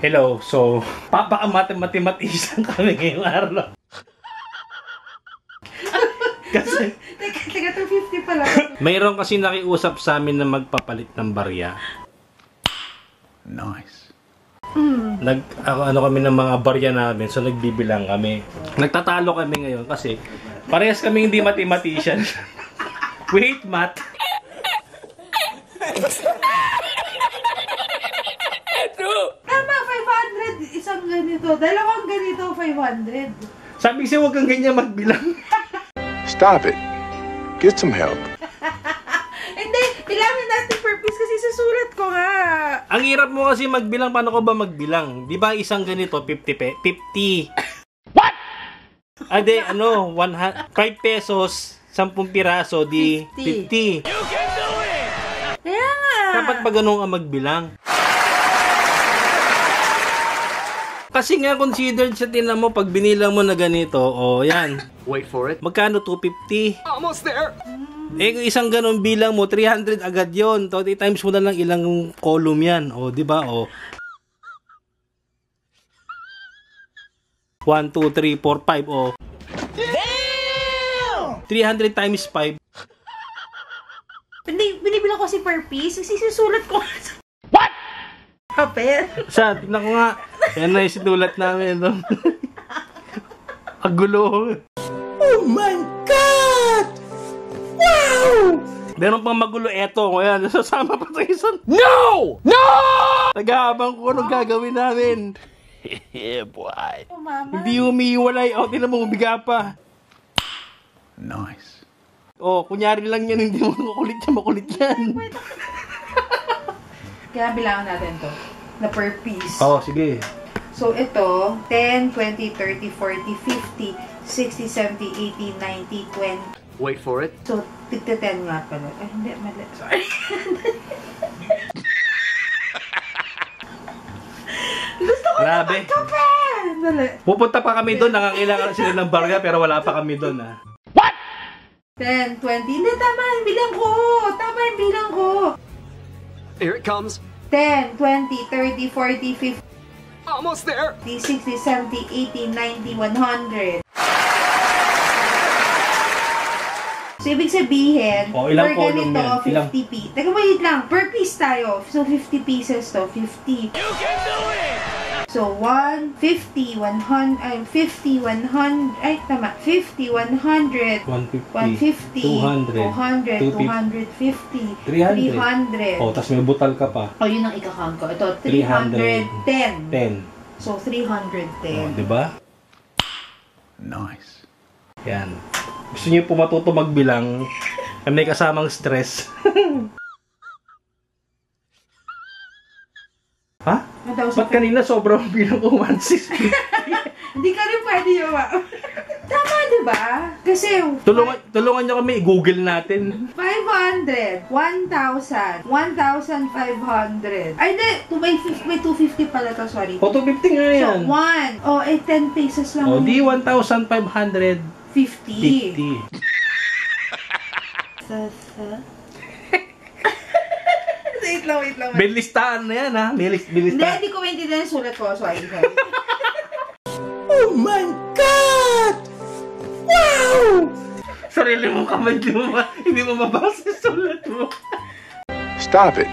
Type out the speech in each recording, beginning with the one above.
Hello, so papaka-matematisan kami ngayong araw. Kasi Teka, 250 pala. mayroon kasi nakiusap sa amin na magpapalit ng barya. Nice. Ano kami ng mga barya namin, so nagbibilang kami. Nagtatalo kami ngayon kasi parehas kami hindi mathematician. Wait, math. Tama, 500. Isang ganito. Dalawang ganito, 500. Sabi siya, huwag kang ganyan magbilang. Stop it. Get some help. Hindi, bilangin natin per piece kasi susulat ko nga. Ang hirap mo kasi magbilang. Paano ko ba magbilang? Di ba isang ganito, 50. What? Ade, 5 pesos, 10 piraso, di 50. Kaya nga. Dapat pa ganun ang magbilang. Kasi nga considered sa tinan mo, pag binilang mo na ganito, yan. Wait for it. Magkano? 250? Almost there. Eh, kung isang ganun bilang mo, 300 agad yon. 20 times mo na lang ilang column yan. Di ba? 1, 2, 3, 4, 5, Damn! 300 times 5. Hindi, binibilang ko kasi per piece. Kasi susulat ko. What? Papel. Sa, tignan ko nga. Yan na yung sinulat namin. No? Ang gulo. Oh my God! Wow! Meron pang magulo. Eto, ngayon, nasasama pa sa isang. No! No! Nag-aabang ko anong gagawin namin. Yeah, boy. Oh, mama. Hindi umiiwalay. Tinan mo, umiga pa. Nice. Kunyari lang yan. Hindi mo makulit yan. Kaya bilangan natin to. Na per piece. Sige. So, ito, 10, 20, 30, 40, 50, 60, 70, 80, 90, 20. Wait for it. So, tigta 10 nga pala. Ay, hindi, mali. Sorry. Gusto ko Grabe. naman kape! Dali. Pupunta pa kami doon. Nakakailangan sila ng barya pero wala pa kami doon. 10, 20. Hindi, tama yung bilang ko. Tama yung bilang ko. Here it comes. 10, 20, 30, 40, 50, Almost there. 60, 70, 80, 90, 100. So, ibig sabihin, ilang per column ganito, yan? 50 pieces. Teka, wait lang. Per piece tayo. So, 50 pieces to. 50. You can do it. So, 1, 50, 100, 50, 100, ay, tama. 50, 100, 150, 200, 250, 300. Tapos may butal ka pa. Yun ang ikakount ko. Ito, 310. 10. So, 310. Diba? Nice. Yan. Gusto niyo po matuto magbilang, may kasamang stress. Ha? Ba't kanina sobrang bilang ko 160? Hindi ka rin pwede yun. Tama, diba? Kasi, Tulungan niyo kami, i-google natin. 500, 1,000, 1,500. Ay, hindi. May 250 pala to, sorry. 250 nga yan. So, 1. 10 pesos lang. Di 1,550. 50. Wait lang. May listahan na yan, ha? May listahan. Hindi ko maintindihan yung sulat ko. Sorry. Oh my God! Wow! Sarili mo kamay, hindi mo mabasa yung sulat mo. Stop it.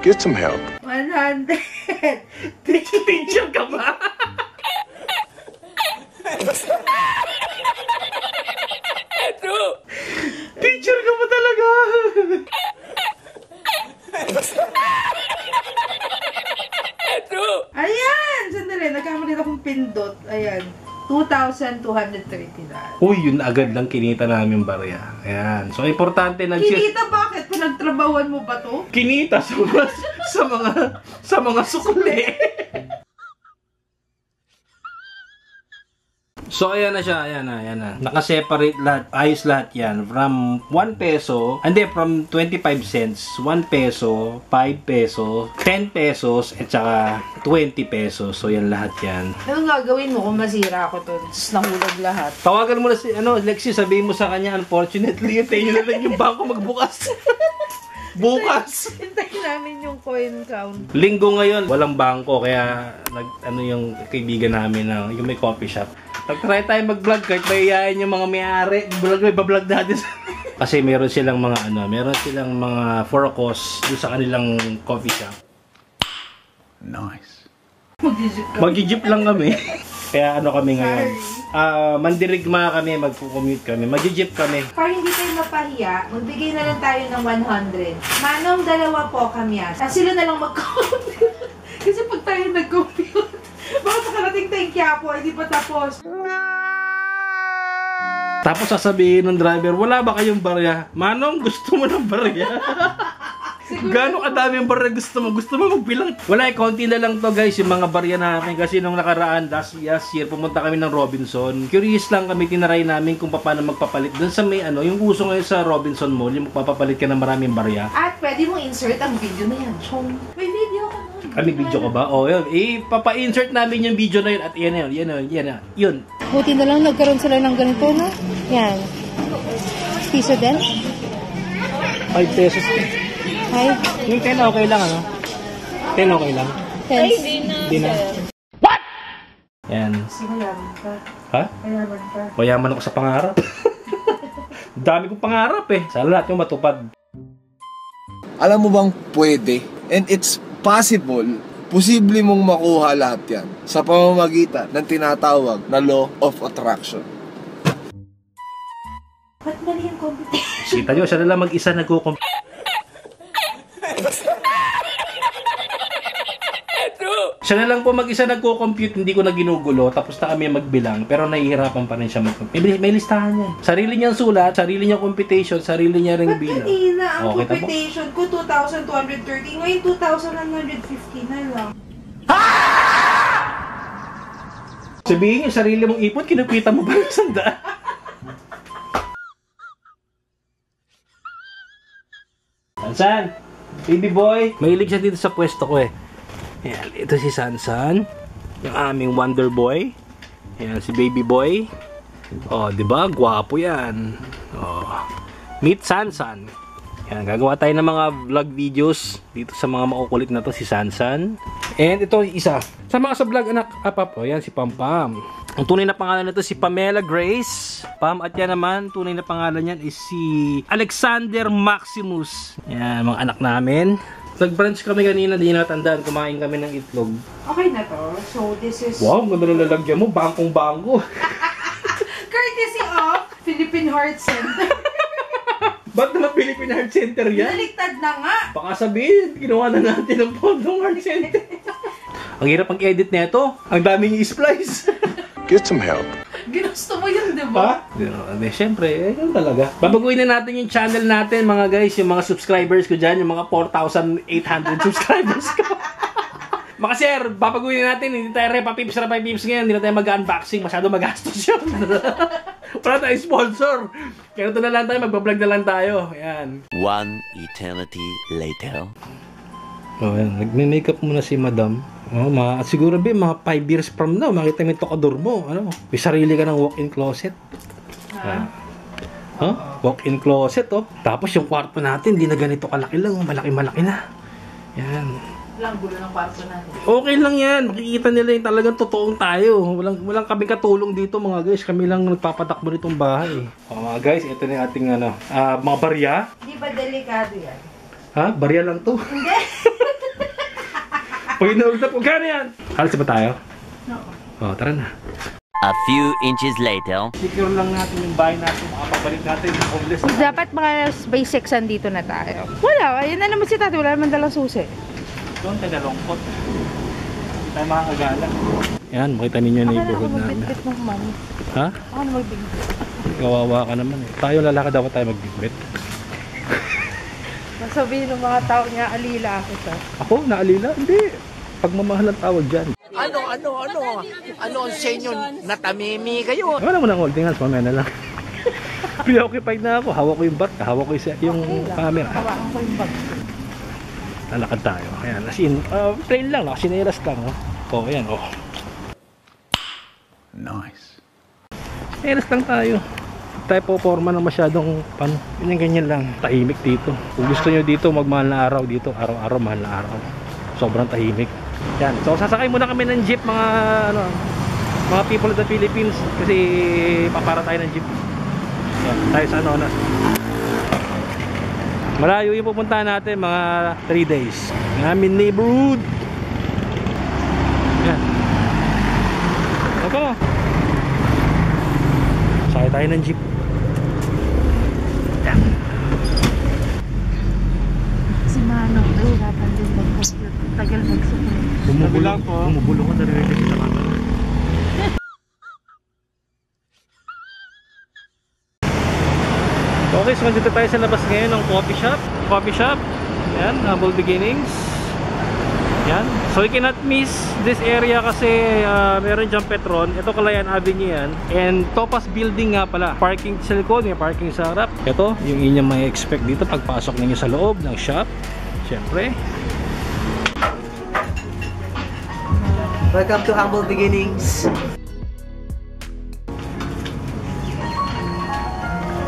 Get some help. 100. Teacher ka ba? Teacher ka ba talaga? Ayan! Sandali. Nagkamali akong pindot. Ayan. 2,230 na. Uy, yun agad lang kinita namin barya. Ayan. So, importante Kinita bakit? Pinagtrabawan mo ba to? kinita sa mga sukli. So, ayan na siya. Ayan na. Nakaseparate lahat. Ayos lahat yan. From 1 peso. Hindi, from 25 cents. 1 peso, 5 peso, 10 pesos, at saka 20 pesos. So, yan lahat yan. Anong gagawin mo kung masira ako to? Tapos nahulog lahat. Tawagan mo na si, Lexi, sabihin mo sa kanya, unfortunately, yung tayo na lang yung bangko magbukas. Bukas! Hintayin namin yung coin count. Linggo ngayon, walang bangko, kaya yung kaibigan namin na yung may coffee shop. Nag-try tayo mag-vlog kahit mayayain yung mga may-ari. Vlog natin. Kasi meron silang mga focus doon sa kanilang coffee shop. Nice. Mag-jeep lang kami. Kaya kami ngayon. Mandirigma kami, mag-commute kami. Mag-jeep kami. Para hindi tayo mapahiya, magbigay na lang tayo ng 100. Manong, dalawa po kami yan. Sila na lang mag-compute. Kasi pag tayo nag-compute, baka nakarating tayong Quiapo, hindi pa tapos. Tapos sasabihin ng driver, wala ba kayong barya? Manong, gusto mo ng barya? Gano'ng kadami yung barya gusto mo? Gusto mo magbilang? Wala, konti na lang to guys, yung mga barya namin. Kasi nung nakaraan, last year, pumunta kami ng Robinson. Curious lang kami, tinaray namin kung paano magpapalit. Doon sa may yung uso ngayon sa Robinson Mall, yung magpapalit ka ng maraming barya. At pwede mong insert ang video na yan. Chong. May video ka nun. May video ka ba? O, yun. Papa-insert namin yung video na yun. At yan. Yun. Buti na lang nagkaroon sila ng ganito, no? Yan. Piso din? 5 pesos. Ay, Yung 10 okay lang, 10 okay lang. thanks. Hindi na. What? Yan. Kasi mayaman ka. Ha? Mayaman ka. Mayaman ako sa pangarap. Dami kong pangarap eh. Sana lahat yung matupad. Alam mo bang pwede? And it's possible, posible mong makuha lahat yan sa pamamagitan ng tinatawag na law of attraction. Ba't mali yung competition? Kita nyo, siya na lang mag-isa nagkukumpute. Siya na lang po mag-isa nagko-compute, hindi ko na ginugulo, tapos na kami magbilang, pero nahihirapan pa rin siya mag-compute. May listahan yan. Sarili niyang sulat, sarili niyang computation, sarili niya ring Ba't bilang. kanina ang Okay, tama? computation ko 2,230, ngayon 2,150 na lang. Sabihin yung sarili mong ipon, kinupita mo ba yung 100? Sansan! Baby boy! Mahilig siya dito sa pwesto ko eh. Ayan, ito si Sansan. Yung aming Wonder Boy. Ayan, si Baby Boy. Oh, di ba? Gwapo yan. Oh. Meet Sansan. Ayan, gagawa tayo ng mga vlog videos dito sa mga makukulit na to, si Sansan. And ito isa. Sama ka sa vlog, anak. Apap. Ayan, si Pampam. Ang tunay na pangalan nito si Pamela Grace. Pam, at yan naman, tunay na pangalan niyan is si Alexander Maximus. Ayan, mga anak namin. Nag-brunch kami kanina, di natandaan. Kumain kami ng itlog. Okay na to. So, this is... Wow, ganda na lalagyan mo. Bangkong-bangko. courtesy of Philippine Heart Center. Ba't naman Philippine Heart Center yan? Naliktad na nga. Baka sabihin, ginawa na natin ng Pondong Heart Center. Ang hirap ang edit nito. Ang daming i-splice. Get some help. Ginusto mo yun, di ba? Siyempre, yun talaga. Babaguhin na natin yung channel natin, mga guys. Yung mga subscribers ko dyan. Yung mga 4,800 subscribers ko. Mga sir, babaguhin na natin. Hindi tayo repa-pips ngayon. Hindi na tayo mag-unboxing. Masyado magastos yun. Wala tayong sponsor. Kaya ito na lang tayo. Magbablog na lang tayo. Ayan. One eternity later. Oh, ayan. Nagme-makeup muna si madam. Oh, siguro mga 5 years from now, makita mo yung tokador mo. May sarili ka ng walk-in closet. Walk-in closet, oh. Tapos yung kwarto natin, hindi na ganito kalaki lang. Malaki-malaki na. Yan. Walang gulo ng kwarto natin. Okay lang yan. Makikita nila yung talagang totoong tayo. Walang kaming katulong dito, mga guys. Kami lang nagpapatakbo nitong bahay. Mga guys, ito na yung ating mga barya. Hindi ba delikado yan? Ha? Barya lang to. Hindi. Pag inaulta po, gano'n yan? Halos ba tayo? Oo. Oh, tara na. A few inches later. Secure lang natin yung bahay natin. Makapabalik natin yung homeless. Dapat mga by 6 andito na tayo. Wala, ayun na naman si Tati. Wala naman dalang susi. Doon tayo nalungkot. Hindi tayo makakagala. Yan, makita ninyo yung neighborhood namin. magbitbit ng money. Ha? Ako na magbitbit. Kawawa ka naman eh. Tayo lalakad dapat tayo magbitbit. Masabihin ng mga tao niya, alila ako sa. Ako? Naalila? Hindi. Pagmamahal ang tawag dyan. Ano ang sa inyo? Natamimi kayo. Wala mo ng holding hands, mamaya na lang. Preoccupied na ako. Hawak ko yung bat, hawak ko yung camera. Hawakan ko yung bag. Lalakad tayo. Ayan, as in, plain lang, nakasineras lang. Oh, ayan, oh. Nice. Sineras lang tayo. tayo po forma ng masyadong ganyan lang. Tahimik dito. Kung gusto nyo dito magmahal na araw dito, araw-araw mahal na araw. Sobrang tahimik. Yan. So sasakay muna kami ng jeep mga people of the Philippines kasi papara tayo ng jeep. Yan, tayo sa na. Malayo yung pupuntahan natin, mga 3 days. Ng aming neighborhood. Yan. Ako. Sakay tayo ng jeep. Yan. Si Manong, nahirapan din mag-compute. Tagal mag-supply. Bumubulong ko na rin sa mata. Okay, so dito tayo sa labas ngayon ng coffee shop. Yan, Humble Beginnings. Yan. So you cannot miss this area kasi meron dyan Petron. Ito Calayan Avenue yan. And Topaz Building nga pala. Parking sa likod, may parking sa harap. Ito, yung inyong may expect dito pagpasok ninyo sa loob ng shop. Siyempre. Welcome to Humble Beginnings.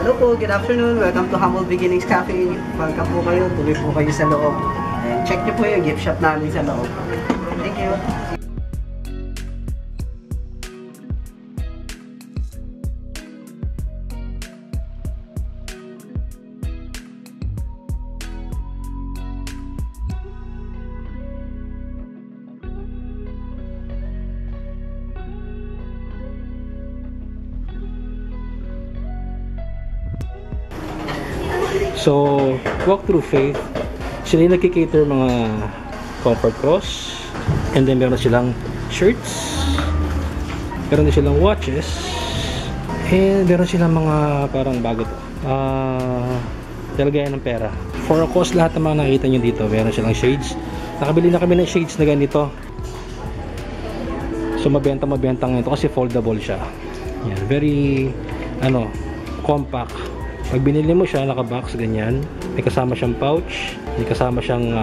Hello po, good afternoon. Welcome to Humble Beginnings Cafe. Welcome po kayo, tuloy po kayo sa loob. And check nyo po yung gift shop namin sa loob. Thank you. So, Walk Through Faith, sila yung nagkikater mga comfort cross, and then meron silang shirts, meron din silang watches, and meron silang mga parang bago to, talagayan ng pera. For a cost, lahat ng mga nakikita nyo dito, meron silang shades. Nakabili na kami ng shades na ganito. So, mabenta ito kasi foldable siya. Yan, very, compact. Pag binili mo siya, naka-box ganyan. May kasama siyang pouch, may kasama siyang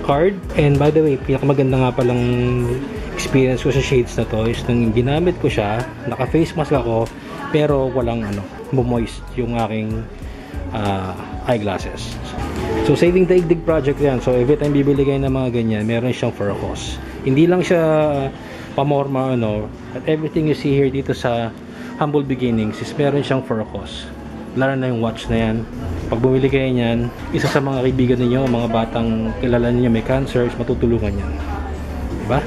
card. And by the way, pinakamaganda nga palang experience ko sa shades na to is nung ginamit ko siya, naka-face mask ako, pero walang moist yung aking eyeglasses. So, Saving Daigdig project yan. So, every time bibili kayo ng mga ganyan, meron siyang for a cause. Hindi lang siya pamorma, but everything you see here dito sa Humble Beginnings is meron siyang for a cause. Lalo na yung watch na yan. Pag bumili kayo niyan, isa sa mga kaibigan ninyo, mga batang kilala niyo may cancer, matutulungan yan. Diba?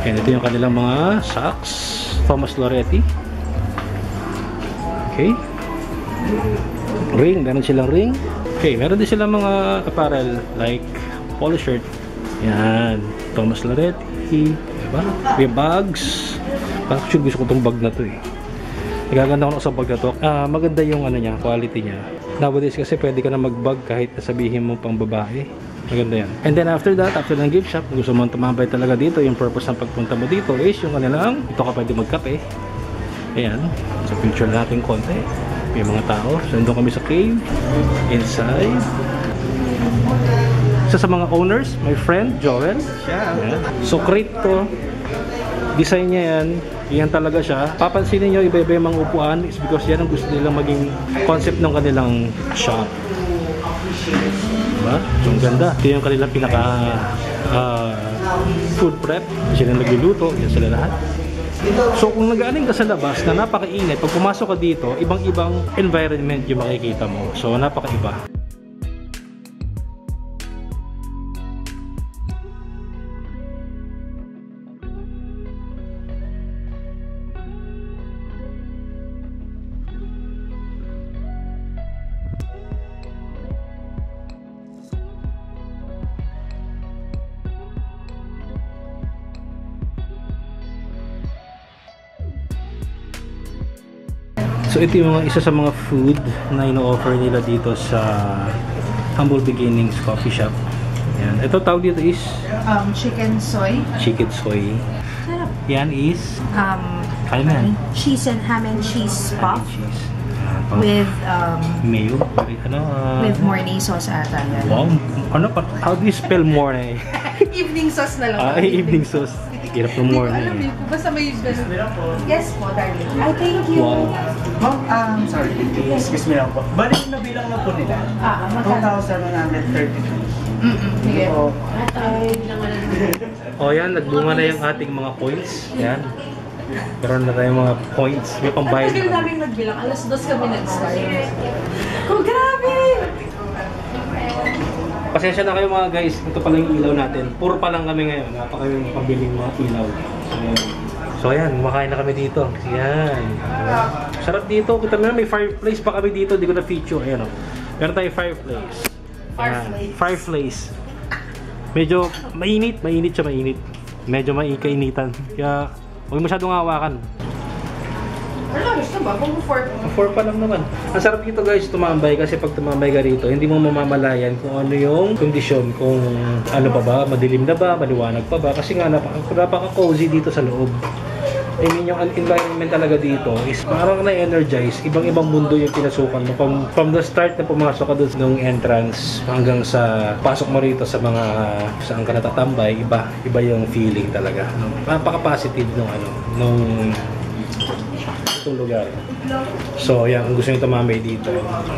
And ito yung kanilang mga socks. Thomas Loretti. Okay. Ring. Meron silang ring. Okay. Meron din silang mga apparel like polo shirt. Yan. Thomas Loretti. Diba? May bags. Actually, gusto ko itong bag na to eh. Nagaganda ko sa bag na to. Maganda yung niya, quality niya. Nowadays kasi pwede ka na mag-bag kahit sabihin mo pang babae. Maganda yan. And then after that, after ng gift shop, gusto mo tumambay talaga dito. Yung purpose ng pagpunta mo dito is yung kanilang, ito ka pwede magkape. Ayan. So picture natin konti. May mga tao. So nandun kami sa cave. Inside. Isa sa mga owners, my friend, Joel. Ayan. So crate to. Design niya yan. Yan talaga siya. Papansinin nyo, iba-iba yung mga upuan is because yan ang gusto nilang maging concept ng kanilang shop. Diba? So, ang ganda. Ito yung kanilang pinaka food prep. Sila nagluluto. Yan sila lahat. So, kung nag-aling ka sa labas na napakainit, pag pumasok ka dito, ibang-ibang environment yung makikita mo. So, napakaiba. So ito yung isa sa mga food na ino-offer nila dito sa Humble Beginnings Coffee Shop. Yan. Ito tawag dito is Chicken soy. chicken soy. Sarap. Yan is kailan? Cheese and ham and cheese puff. Cheese. With Mayo. with mornay sauce ata yan. Wow. How do you spell mornay? Evening sauce na lang. Evening sauce. Hirap ng morning. Alam mo, basta may Yes po, darling. Ay, thank you. Wow. Ma'am, sorry, excuse me lang po. Bali yung nabilang na po nila. Magkano? 2,132. Sige. So, O yan, nagbunga na yung ating mga points. Yan. Meron na tayong mga points. May pambayad Ang tagal na kami. namin nagbilang. Alas 2 kami nag-start. Oh, grabe! Pasensya na kayo mga guys. Ito pala yung ilaw natin. Puro pa lang kami ngayon. Wala pa kami pabiling mga ilaw. So ayan, makain na kami dito. Yan. Sarap dito. Kita mo na may fireplace pa kami dito. Di ko na feature. Ayan o. Meron tayong fireplace. Ayan. Fireplace. Medyo mainit. Mainit siya, mainit. Medyo maikainitan. Kaya huwag masyadong hawakan. Ano, gusto ba? Kung 4 4 pa lang naman. Ang sarap dito guys, tumambay kasi pag tumambay ka rito, hindi mo mamamalayan kung ano yung kondisyon, kung ano pa ba, madilim na ba, maliwanag pa ba, kasi nga napaka-cozy dito sa loob. I mean, yung environment talaga dito is parang na-energize, ibang-ibang mundo yung pinasukan mo. From the start na pumasok ka doon ng entrance hanggang sa pasok mo rito sa mga saan ka natatambay, iba yung feeling talaga. Napaka-positive nung lugar. So, yan, kung gusto nyo tumambay dito,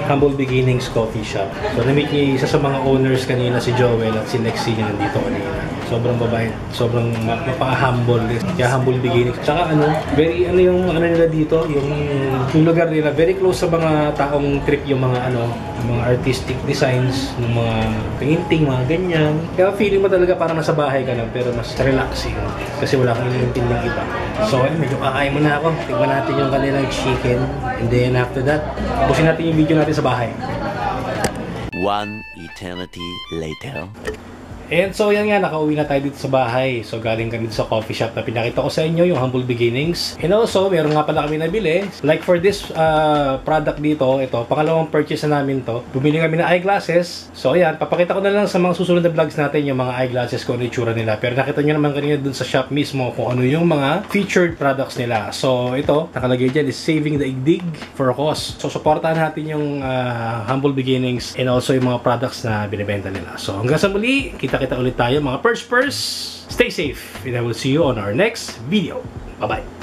Humble Beginnings Coffee Shop. So, na-meet niyo isa sa mga owners kanina, si Joel at si Lexi yung nandito kanina. Sobrang babae, sobrang mapaka-humble. Kaya Humble Beginnings. Tsaka very, yung nila dito, yung lugar nila, very close sa mga taong trip yung mga mga artistic designs, ng mga painting, mga ganyan. Kaya feeling mo talaga parang nasa bahay ka lang, pero mas relaxing. Kasi wala kang inintinding iba. So, medyo kakain muna ako. Tignan natin yung kanilang chicken. And then after that, tapusin natin yung video natin sa bahay. One eternity later. And so yan nga, nakauwi na tayo dito sa bahay. So galing kami dito sa coffee shop na pinakita ko sa inyo, yung Humble Beginnings. And also, meron nga pala kami nabili. Like for this product dito, ito, pangalawang purchase na namin to. Bumili kami ng eyeglasses. So ayan, papakita ko na lang sa mga susunod na vlogs natin yung mga eyeglasses kung ano yung tsura nila. Pero nakita nyo naman kanina dun sa shop mismo kung ano yung mga featured products nila. So ito, nakalagay dyan is Saving the Igdig for a Cause. So supportahan natin yung Humble Beginnings and also yung mga products na binibenta nila. So hanggang sa muli, kita ulit tayo mga purse. Stay safe and I will see you on our next video. Bye-bye.